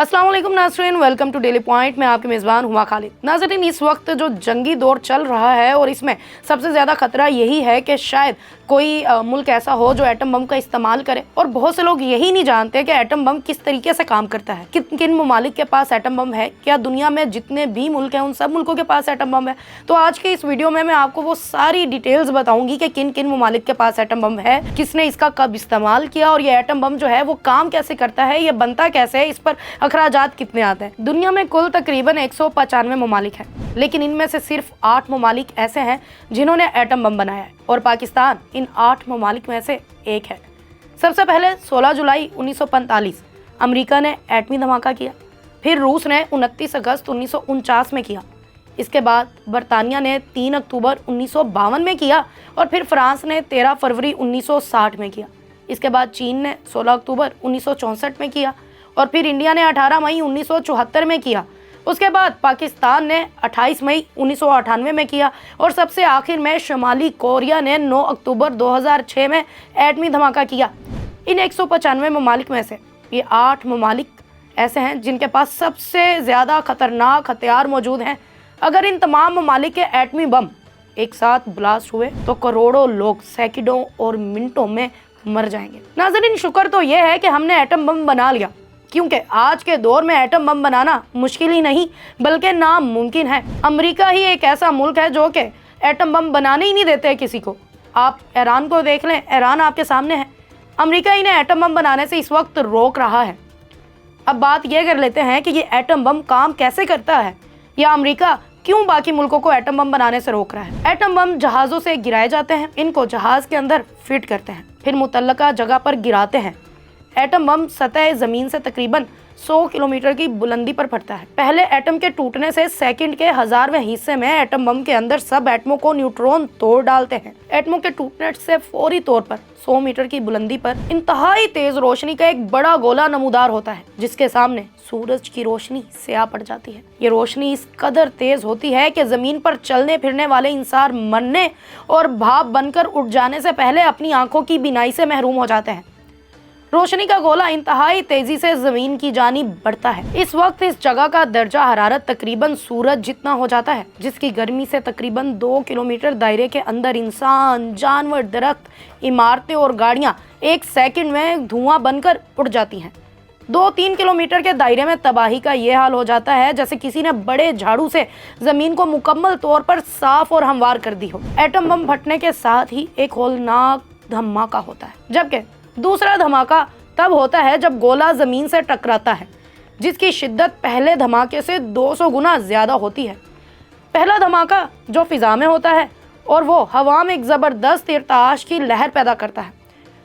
अस्सलाम वालेकुम नाज़रीन, वेलकम टू डेली पॉइंट। मैं आपके मेज़बान हुमा खालिद। नाज़रीन, इस वक्त जो जंगी दौर चल रहा है और इसमें सबसे ज़्यादा ख़तरा यही है कि शायद कोई मुल्क ऐसा हो जो एटम बम का इस्तेमाल करे। और बहुत से लोग यही नहीं जानते कि एटम बम किस तरीके से काम करता है, किन किन ममालिक के पास एटम बम है, क्या दुनिया में जितने भी मुल्क हैं उन सब मुल्कों के पास एटम बम है। तो आज के इस वीडियो में मैं आपको वो सारी डिटेल्स बताऊंगी कि किन किन ममालिक के पास एटम बम है, किसने इसका कब इस्तेमाल किया और ये एटम बम जो है वो काम कैसे करता है, ये बनता कैसे है, इस पर अखराजात कितने आते हैं। दुनिया में कुल तकरीबन 195 ममालिक हैं, लेकिन इनमें से सिर्फ 8 ममालिक ऐसे हैं जिन्होंने एटम बम बनाया है और पाकिस्तान इन 8 ममालिक में से एक है। सबसे पहले 16 जुलाई 1945 अमेरिका ने एटमी धमाका किया, फिर रूस ने 29 अगस्त 1949 में किया, इसके बाद बरतानिया ने 3 अक्टूबर 1952 में किया और फिर फ्रांस ने 13 फरवरी 1960 में किया। इसके बाद चीन ने 16 अक्टूबर 1964 में किया और फिर इंडिया ने 18 मई 1974 में किया। उसके बाद पाकिस्तान ने 28 मई 1998 में किया और सबसे आखिर में शुमाली कोरिया ने 9 अक्टूबर 2006 में एटमी धमाका किया। इन 195 ममालिक में से ये 8 ममालिक ऐसे हैं जिनके पास सबसे ज़्यादा खतरनाक हथियार मौजूद हैं। अगर इन तमाम ममालिक के एटमी बम एक साथ ब्लास्ट हुए तो करोड़ों लोग सेकंडों और मिनटों में मर जाएंगे। नाज़रीन, शुक्र तो ये है कि हमने एटम बम बना लिया, क्योंकि आज के दौर में एटम बम बनाना मुश्किल ही नहीं बल्कि नामुमकिन है। अमेरिका ही एक ऐसा मुल्क है जो कि एटम बम बनाने ही नहीं देते है किसी को। आप ईरान को देख लें, ईरान आपके सामने है, अमेरिका इन्हें एटम बम बनाने से इस वक्त रोक रहा है। अब बात यह कर लेते हैं कि ये एटम बम काम कैसे करता है या अमेरिका क्यों बाकी मुल्कों को एटम बम बनाने से रोक रहा है। एटम बम जहाज़ों से गिराए जाते हैं, इनको जहाज़ के अंदर फिट करते हैं, फिर मुतल्लका जगह पर गिराते हैं। एटम बम सतह ज़मीन से तकरीबन 100 किलोमीटर की बुलंदी पर फटता है। पहले एटम के टूटने से सेकंड के 1000वें हिस्से में एटम बम के अंदर सब एटमों को न्यूट्रॉन तोड़ डालते हैं। एटमों के टूटने से फौरी तौर पर 100 मीटर की बुलंदी पर इंतहाई तेज रोशनी का एक बड़ा गोला नमूदार होता है, जिसके सामने सूरज की रोशनी स्याह पड़ जाती है। ये रोशनी इस कदर तेज होती है कि जमीन पर चलने फिरने वाले इंसान मरने और भाप बनकर उठ जाने से पहले अपनी आंखों की बीनाई से महरूम हो जाते हैं। रोशनी का गोला इंतहाई तेजी से जमीन की जानिब बढ़ता है। इस वक्त इस जगह का दर्जा हरारत तकरीबन सूरज जितना हो जाता है, जिसकी गर्मी से तकरीबन 2 किलोमीटर दायरे के अंदर इंसान, जानवर, दरख्त, इमारतें और गाड़ियां एक सेकंड में धुआं बनकर उड़ जाती हैं। 2-3 किलोमीटर के दायरे में तबाही का ये हाल हो जाता है जैसे किसी ने बड़े झाड़ू से जमीन को मुकम्मल तौर पर साफ और हमवार कर दी हो। एटम बम फटने के साथ ही एक होलनाक धमाका होता है, जबकि दूसरा धमाका तब होता है जब गोला जमीन से टकराता है, जिसकी शिद्दत पहले धमाके से 200 गुना ज्यादा होती है। पहला धमाका जो फिजा में होता है और वो हवा में एक जबरदस्त इर्ताश की लहर पैदा करता है।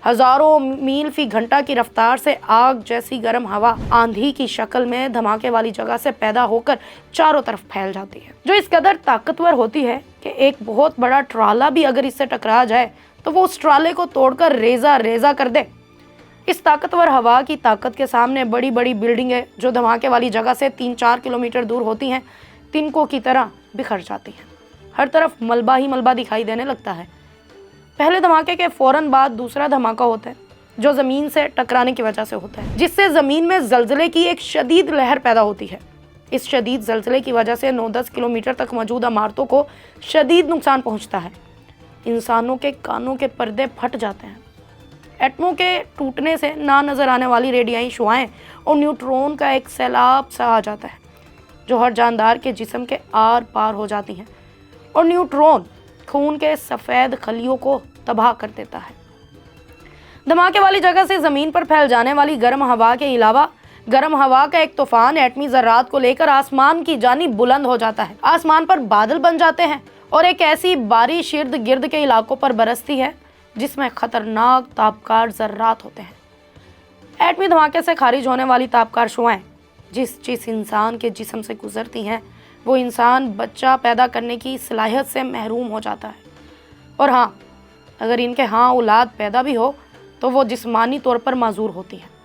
हजारों मील फी घंटा की रफ्तार से आग जैसी गर्म हवा आंधी की शक्ल में धमाके वाली जगह से पैदा होकर चारों तरफ फैल जाती है, जो इस कदर ताकतवर होती है कि एक बहुत बड़ा ट्राला भी अगर इससे टकरा जाए तो वो उस ट्राले को तोड़कर रेजा रेजा कर दे। इस ताकतवर हवा की ताकत के सामने बड़ी बड़ी बिल्डिंगें जो धमाके वाली जगह से 3-4 किलोमीटर दूर होती हैं, तिनकों की तरह बिखर जाती हैं। हर तरफ मलबा ही मलबा दिखाई देने लगता है। पहले धमाके के फौरन बाद दूसरा धमाका होता है, जो ज़मीन से टकराने की वजह से होता है, जिससे ज़मीन में ज़लज़ले की एक शदीद लहर पैदा होती है। इस शदीद ज़लज़ले की वजह से 9-10 किलोमीटर तक मौजूद इमारतों को शदीद नुकसान पहुँचता है। इंसानों के कानों के पर्दे फट जाते हैं। एटमों के टूटने से ना नज़र आने वाली रेडियाई शुआएं और न्यूट्रॉन का एक सैलाब सा आ जाता है, जो हर जानदार के जिस्म के आर पार हो जाती हैं और न्यूट्रॉन खून के सफ़ेद खलियों को तबाह कर देता है। धमाके वाली जगह से ज़मीन पर फैल जाने वाली गर्म हवा के अलावा गर्म हवा का एक तूफान एटमी ज़र्रात को लेकर आसमान की जानिब बुलंद हो जाता है। आसमान पर बादल बन जाते हैं और एक ऐसी बारिश इर्द गिर्द के इलाकों पर बरसती है जिसमें खतरनाक तापकार ज़र्रात होते हैं। एटमी धमाके से खारिज होने वाली तापकार शुआएं जिस इंसान के जिस्म से गुजरती हैं, वो इंसान बच्चा पैदा करने की सलाहियत से महरूम हो जाता है। और हाँ, अगर इनके औलाद पैदा भी हो तो वो जिस्मानी तौर पर माजूर होती है।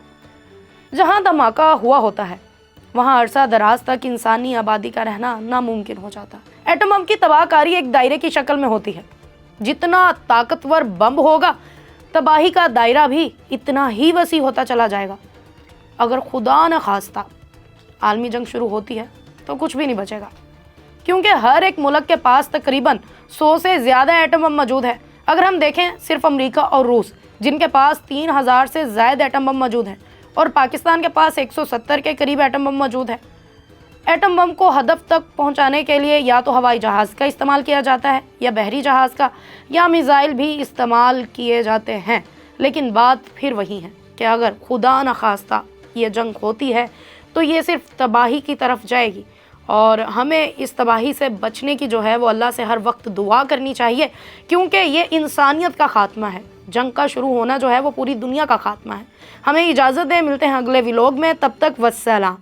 जहाँ धमाका हुआ होता है वहाँ अरसा दराज तक इंसानी आबादी का रहना नामुमकिन हो जाता है। एटम बम की तबाहकारी एक दायरे की शक्ल में होती है। जितना ताकतवर बम होगा, तबाही का दायरा भी इतना ही वसी होता चला जाएगा। अगर खुदा न खास्ता عالمی جنگ شروع ہوتی ہے تو کچھ بھی نہیں بچے گا، کیونکہ ہر ایک ملک کے پاس تقریباً 100 سے زیادہ ایٹم بم موجود ہے۔ اگر ہم دیکھیں صرف امریکہ اور روس، جن کے پاس 3000 سے زائد ایٹم بم موجود ہیں، اور پاکستان کے پاس 170 کے قریب ایٹم بم موجود ہے۔ ایٹم بم کو ہدف تک پہنچانے کے لیے یا تو ہوائی جہاز کا استعمال کیا جاتا ہے، یا بحری جہاز کا، یا میزائل بھی استعمال کیے جاتے ہیں۔ لیکن بات پھر وہی ہے کہ اگر خدا نخواستہ یہ جنگ ہوتی ہے تو یہ صرف تباہی کی طرف جائے گی، اور ہمیں اس تباہی سے بچنے کی جو ہے وہ اللہ سے ہر وقت دعا کرنی چاہیے، کیونکہ یہ انسانیت کا خاتمہ ہے۔ جنگ کا شروع ہونا جو ہے وہ پوری دنیا کا خاتمہ ہے۔ ہمیں اجازت دیں، ملتے ہیں اگلے ولاگ میں، تب تک والسلام۔